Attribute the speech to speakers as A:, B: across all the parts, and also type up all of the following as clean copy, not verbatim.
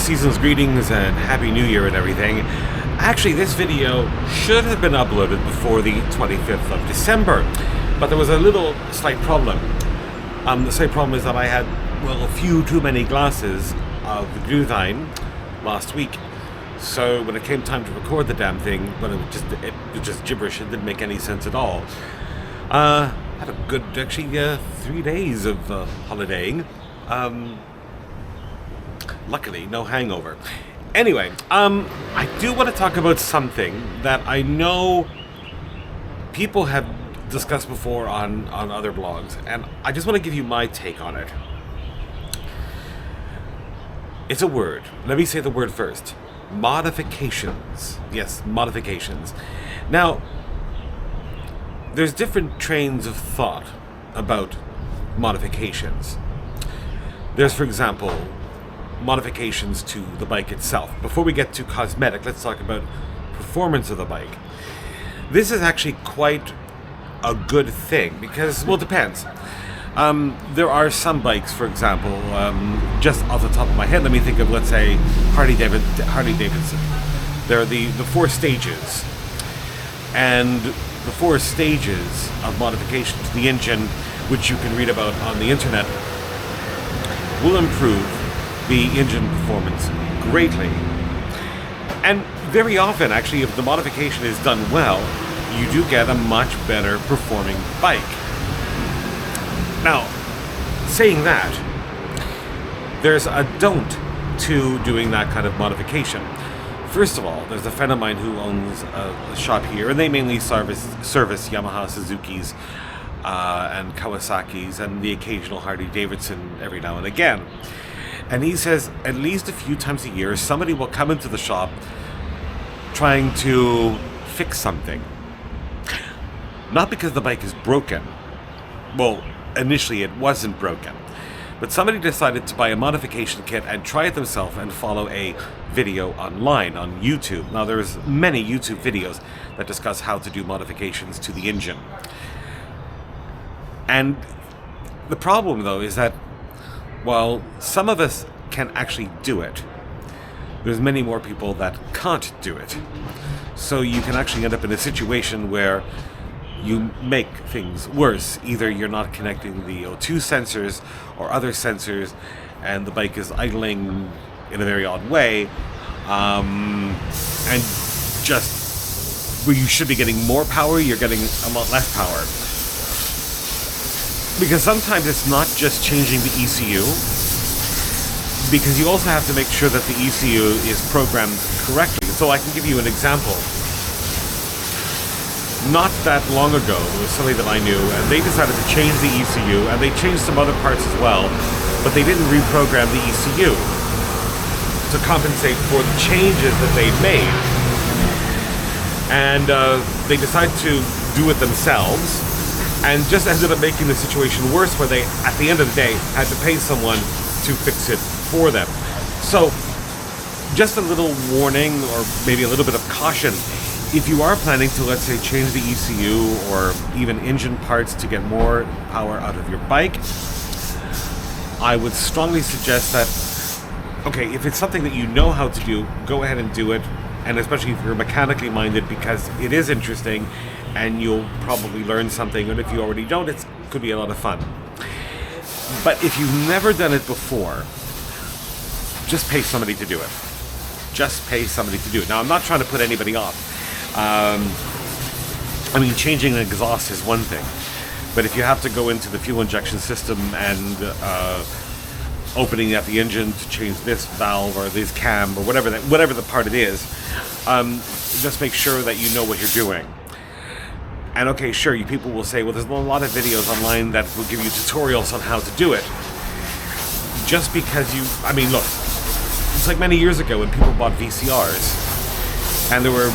A: season's greetings and Happy New Year and everything. Actually, this video should have been uploaded before the 25th of December, but there was a little slight problem. The slight problem is that I had, well, a few too many glasses of the Glühwein last week. So when it came time to record the damn thing, well, it was just gibberish. It didn't make any sense at all. Had a good, actually, 3 days of holidaying. Luckily, no hangover. Anyway, I do want to talk about something that I know people have discussed before on other blogs, and I just want to give you my take on it. It's a word. Let me say the word first. Modifications. Yes, modifications. Now, there's different trains of thought about modifications. There's, for example, modifications to the bike itself. Before we get to cosmetic, let's talk about performance of the bike. This is actually quite a good thing because, well, it depends. There are some bikes, for example, just off the top of my head, let me think of, let's say, Harley Davidson. There are the 4 stages. And the 4 stages of modification to the engine, which you can read about on the internet, will improve the engine performance greatly. And very often, actually, if the modification is done well, you do get a much better performing bike. Now, saying that, there's a don't to doing that kind of modification. First of all, there's a friend of mine who owns a shop here, and they mainly service Yamaha, Suzuki's, and Kawasaki's, and the occasional Harley Davidson every now and again. And he says at least a few times a year, somebody will come into the shop trying to fix something. Not because the bike is broken. Well, initially it wasn't broken. But somebody decided to buy a modification kit and try it themselves and follow a video online on YouTube. Now, there's many YouTube videos that discuss how to do modifications to the engine. And the problem, though, is that while some of us can actually do it, there's many more people that can't do it. So you can actually end up in a situation where you make things worse. Either you're not connecting the O2 sensors or other sensors, and the bike is idling in a very odd way, and just where you should be getting more power, you're getting a lot less power. Because sometimes it's not just changing the ECU, because you also have to make sure that the ECU is programmed correctly. So I can give you an example. Not that long ago, there was somebody that I knew, and they decided to change the ECU, and they changed some other parts as well, but they didn't reprogram the ECU to compensate for the changes that they'd made. And they decided to do it themselves, and just ended up making the situation worse, where they, at the end of the day, had to pay someone to fix it for them. So, just a little warning, or maybe a little bit of caution. If you are planning to, let's say, change the ECU or even engine parts to get more power out of your bike, I would strongly suggest that, okay, if it's something that you know how to do, go ahead and do it, and especially if you're mechanically minded, because it is interesting and you'll probably learn something, and if you already don't, it could be a lot of fun. But if you've never done it before, just pay somebody to do it. Just pay somebody to do it. Now, I'm not trying to put anybody off. I mean, changing an exhaust is one thing, but if you have to go into the fuel injection system and opening up the engine to change this valve or this cam or whatever the part it is, just make sure that you know what you're doing. And okay, sure, you people will say, well, there's a lot of videos online that will give you tutorials on how to do it. Just because I mean, look, it's like many years ago when people bought VCRs, and there were,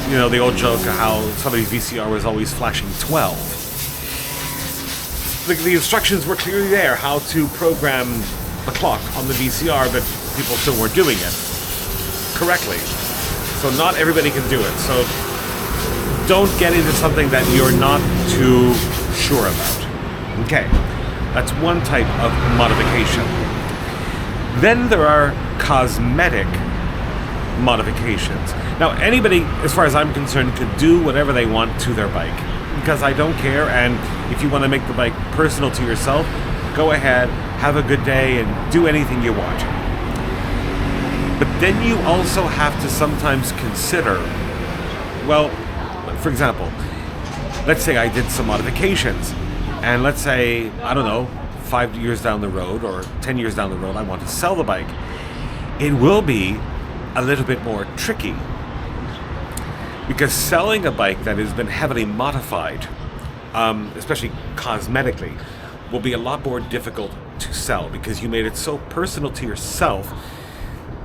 A: you know, the old joke of how somebody's VCR was always flashing 12. The instructions were clearly there, how to program the clock on the VCR, but people still weren't doing it correctly. So not everybody can do it. So don't get into something that you're not too sure about. Okay, that's one type of modification. Then there are cosmetic modifications. Now, anybody, as far as I'm concerned, could do whatever they want to their bike, because I don't care. And if you want to make the bike personal to yourself, go ahead, have a good day, and do anything you want. But then you also have to sometimes consider, well, for example, let's say I did some modifications, and let's say, I don't know, 5 years down the road or 10 years down the road, I want to sell the bike. It will be a little bit more tricky, because selling a bike that has been heavily modified, especially cosmetically, will be a lot more difficult to sell, because you made it so personal to yourself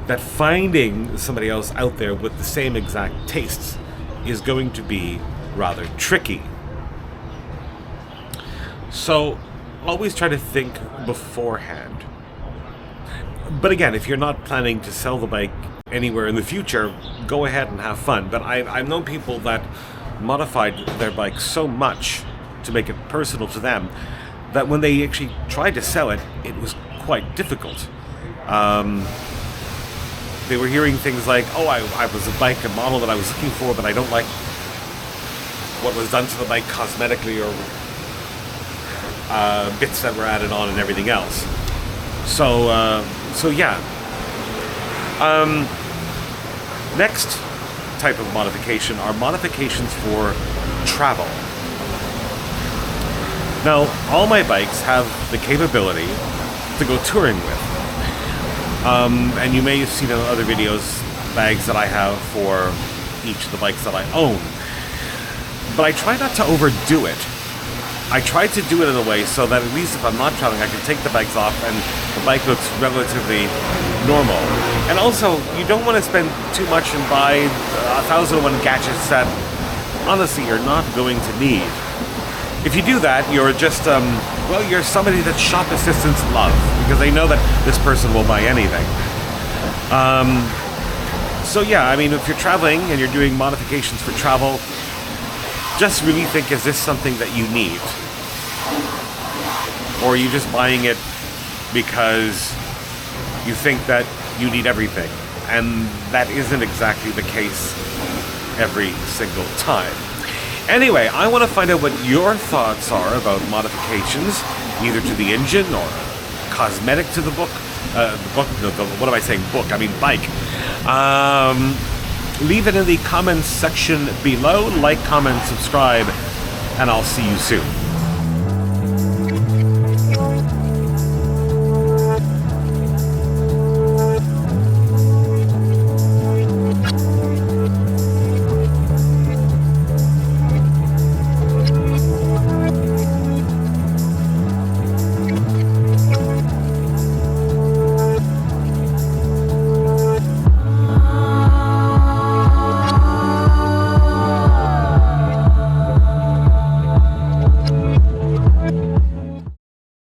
A: that finding somebody else out there with the same exact tastes is going to be rather tricky. So always try to think beforehand. But again, if you're not planning to sell the bike anywhere in the future, go ahead and have fun. But I've known people that modified their bike so much to make it personal to them that when they actually tried to sell it, it was quite difficult. They were hearing things like, oh, I was a bike, a model that I was looking for, but I don't like what was done to the bike cosmetically, or bits that were added on and everything else. So yeah. Next type of modification are modifications for travel. Now, all my bikes have the capability to go touring with. And you may have seen in other videos bags that I have for each of the bikes that I own. But I try not to overdo it. I try to do it in a way so that at least if I'm not traveling, I can take the bags off and the bike looks relatively normal. And also, you don't want to spend too much and buy 1,001 gadgets that honestly you're not going to need. If you do that, you're just, you're somebody that shop assistants love, because they know that this person will buy anything. So yeah, I mean, if you're traveling and you're doing modifications for travel, just really think, is this something that you need? Or are you just buying it because you think that you need everything? And that isn't exactly the case every single time. Anyway, I want to find out what your thoughts are about modifications, either to the engine or cosmetic to the book. What am I saying? Book, I mean bike. Leave it in the comments section below. Like, comment, subscribe, and I'll see you soon.